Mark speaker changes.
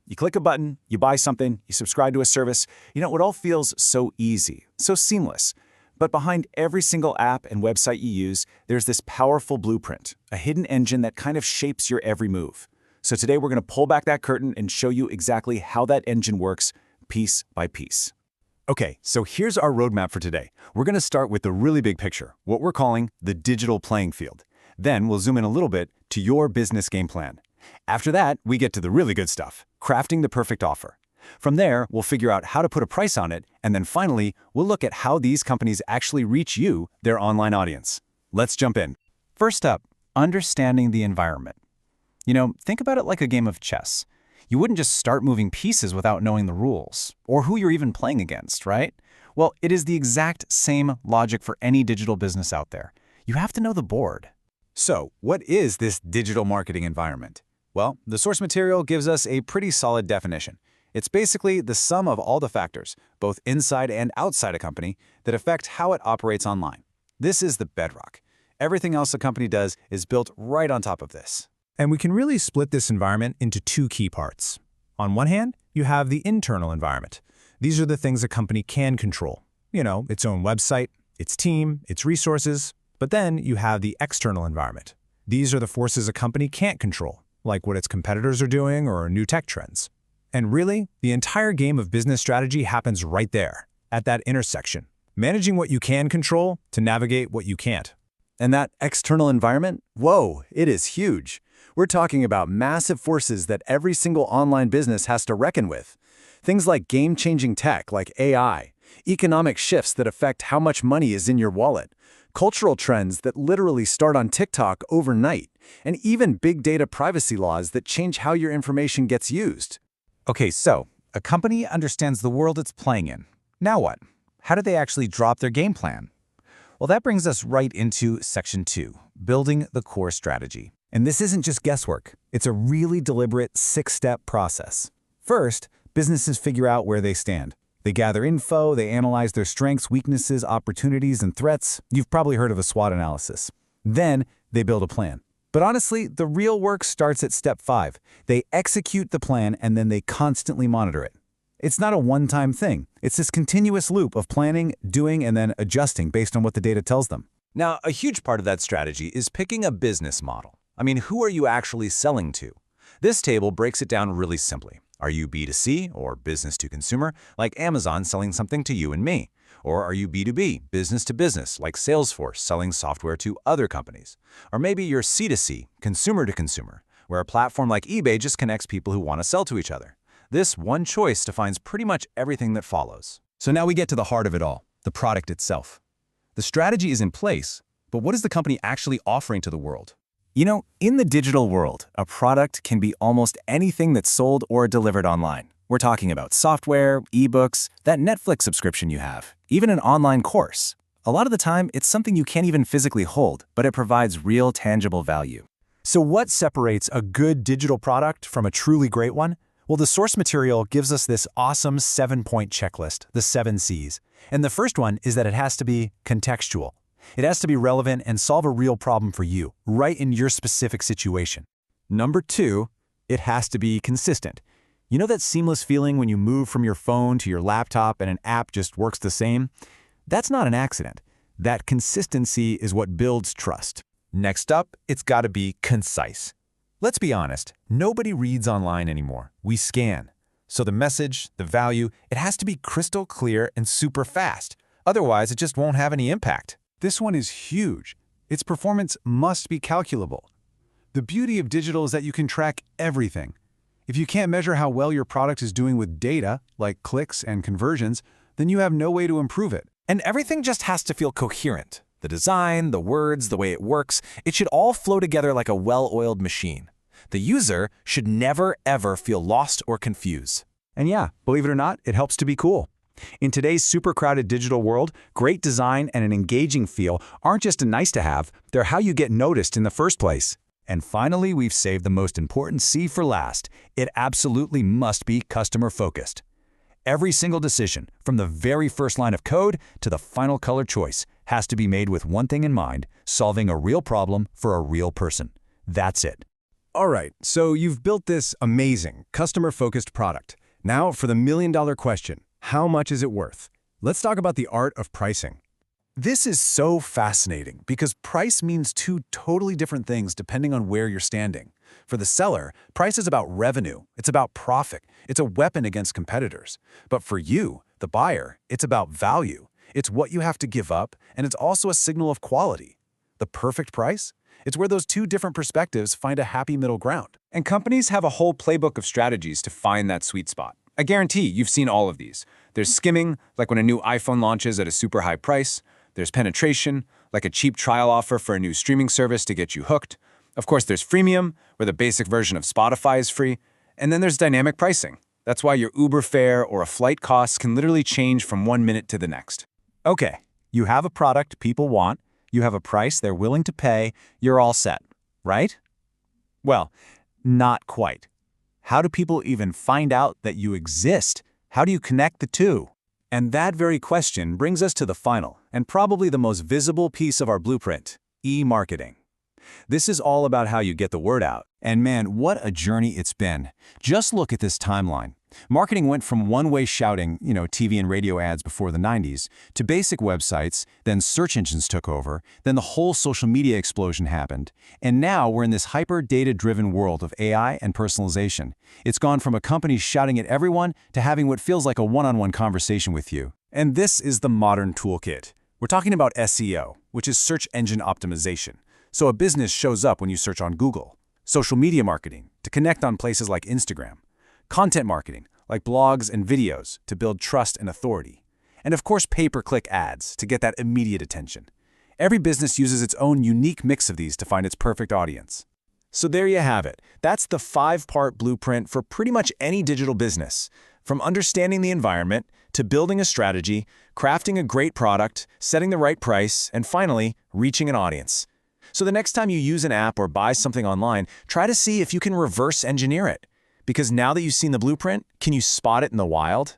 Speaker 1: You click a button, you buy something, you subscribe to a service. It all feels so easy, so seamless. But behind every single app and website you use, there's this powerful blueprint, a hidden engine that kind of shapes your every move. So today we're going to pull back that curtain and show you exactly how that engine works, piece by piece. Okay, so here's our roadmap for today. We're going to start with the really big picture, what we're calling the digital playing field. Then we'll zoom in a little bit to your business game plan. After that, we get to the really good stuff, crafting the perfect offer. From there, we'll figure out how to put a price on it, and then finally, we'll look at how these companies actually reach you, their online audience. Let's jump in. First up, understanding the environment. Think about it like a game of chess. You wouldn't just start moving pieces without knowing the rules, or who you're even playing against, right? Well, it is the exact same logic for any digital business out there. You have to know the board. So, what is this digital marketing environment? Well, the source material gives us a pretty solid definition. It's basically the sum of all the factors, both inside and outside a company, that affect how it operates online. This is the bedrock. Everything else a company does is built right on top of this.
Speaker 2: And we can really split this environment into two key parts. On one hand, you have the internal environment. These are the things a company can control. Its own website, its team, its resources. But then you have the external environment. These are the forces a company can't control, like what its competitors are doing or new tech trends. And really, the entire game of business strategy happens right there, at that intersection, managing what you can control to navigate what you can't.
Speaker 1: And that external environment? Whoa, it is huge. We're talking about massive forces that every single online business has to reckon with. Things like game-changing tech like AI, economic shifts that affect how much money is in your wallet, cultural trends that literally start on TikTok overnight, and even big data privacy laws that change how your information gets used. Okay, so a company understands the world it's playing in. Now what? How do they actually drop their game plan? Well, that brings us right into Section 2, building the core strategy. And this isn't just guesswork. It's a really deliberate 6-step process. First, businesses figure out where they stand. They gather info, they analyze their strengths, weaknesses, opportunities, and threats. You've probably heard of a SWOT analysis. Then, they build a plan. But honestly, the real work starts at step 5. They execute the plan and then they constantly monitor it. It's not a one-time thing. It's this continuous loop of planning, doing, and then adjusting based on what the data tells them.
Speaker 3: Now, a huge part of that strategy is picking a business model. Who are you actually selling to? This table breaks it down really simply. Are you B2C, or business to consumer, like Amazon selling something to you and me? Or are you B2B, business to business, like Salesforce selling software to other companies? Or maybe you're C2C, consumer to consumer, where a platform like eBay just connects people who want to sell to each other. This one choice defines pretty much everything that follows.
Speaker 2: So now we get to the heart of it all, the product itself. The strategy is in place, but what is the company actually offering to the world?
Speaker 1: In the digital world, a product can be almost anything that's sold or delivered online. We're talking about software, ebooks, that Netflix subscription you have, even an online course. A lot of the time, it's something you can't even physically hold, but it provides real tangible value.
Speaker 2: So what separates a good digital product from a truly great one? Well, the source material gives us this awesome 7-point checklist, the 7 C's. And the first one is that it has to be contextual. It has to be relevant and solve a real problem for you, right in your specific situation. Number 2, it has to be consistent. You know that seamless feeling when you move from your phone to your laptop and an app just works the same? That's not an accident. That consistency is what builds trust. Next up, it's got to be concise. Let's be honest, nobody reads online anymore. We scan. So the message, the value, it has to be crystal clear and super fast. Otherwise, it just won't have any impact. This one is huge. Its performance must be calculable. The beauty of digital is that you can track everything. If you can't measure how well your product is doing with data, like clicks and conversions, then you have no way to improve it.
Speaker 3: And everything just has to feel coherent. The design, the words, the way it works, it should all flow together like a well-oiled machine. The user should never, ever feel lost or confused.
Speaker 2: And yeah, believe it or not, it helps to be cool. In today's super crowded digital world, great design and an engaging feel aren't just a nice to have, they're how you get noticed in the first place. And finally, we've saved the most important C for last. It absolutely must be customer focused. Every single decision, from the very first line of code to the final color choice, has to be made with one thing in mind: solving a real problem for a real person. That's it. All right, so you've built this amazing, customer-focused product. Now for the million-dollar question, how much is it worth? Let's talk about the art of pricing.
Speaker 1: This is so fascinating because price means two totally different things depending on where you're standing. For the seller, price is about revenue, it's about profit, it's a weapon against competitors. But for you, the buyer, it's about value. It's what you have to give up, and it's also a signal of quality. The perfect price? It's where those two different perspectives find a happy middle ground.
Speaker 4: And companies have a whole playbook of strategies to find that sweet spot. I guarantee you've seen all of these. There's skimming, like when a new iPhone launches at a super high price. There's penetration, like a cheap trial offer for a new streaming service to get you hooked. Of course, there's freemium, where the basic version of Spotify is free. And then there's dynamic pricing. That's why your Uber fare or a flight costs can literally change from 1 minute to the next.
Speaker 1: Okay, you have a product people want, you have a price they're willing to pay, you're all set, right? Well, not quite. How do people even find out that you exist? How do you connect the two? And that very question brings us to the final, and probably the most visible piece of our blueprint, e-marketing. This is all about how you get the word out. And man, what a journey it's been. Just look at this timeline. Marketing went from one-way shouting, TV and radio ads before the 90s, to basic websites, then search engines took over, then the whole social media explosion happened. And now we're in this hyper-data-driven world of AI and personalization. It's gone from a company shouting at everyone to having what feels like a one-on-one conversation with you.
Speaker 2: And this is the modern toolkit. We're talking about SEO, which is search engine optimization. So a business shows up when you search on Google. Social media marketing, to connect on places like Instagram. Content marketing, like blogs and videos, to build trust and authority. And of course, pay-per-click ads, to get that immediate attention. Every business uses its own unique mix of these to find its perfect audience. So there you have it. That's the 5-part blueprint for pretty much any digital business. From understanding the environment, to building a strategy, crafting a great product, setting the right price, and finally, reaching an audience. So the next time you use an app or buy something online, try to see if you can reverse engineer it. Because now that you've seen the blueprint, can you spot it in the wild?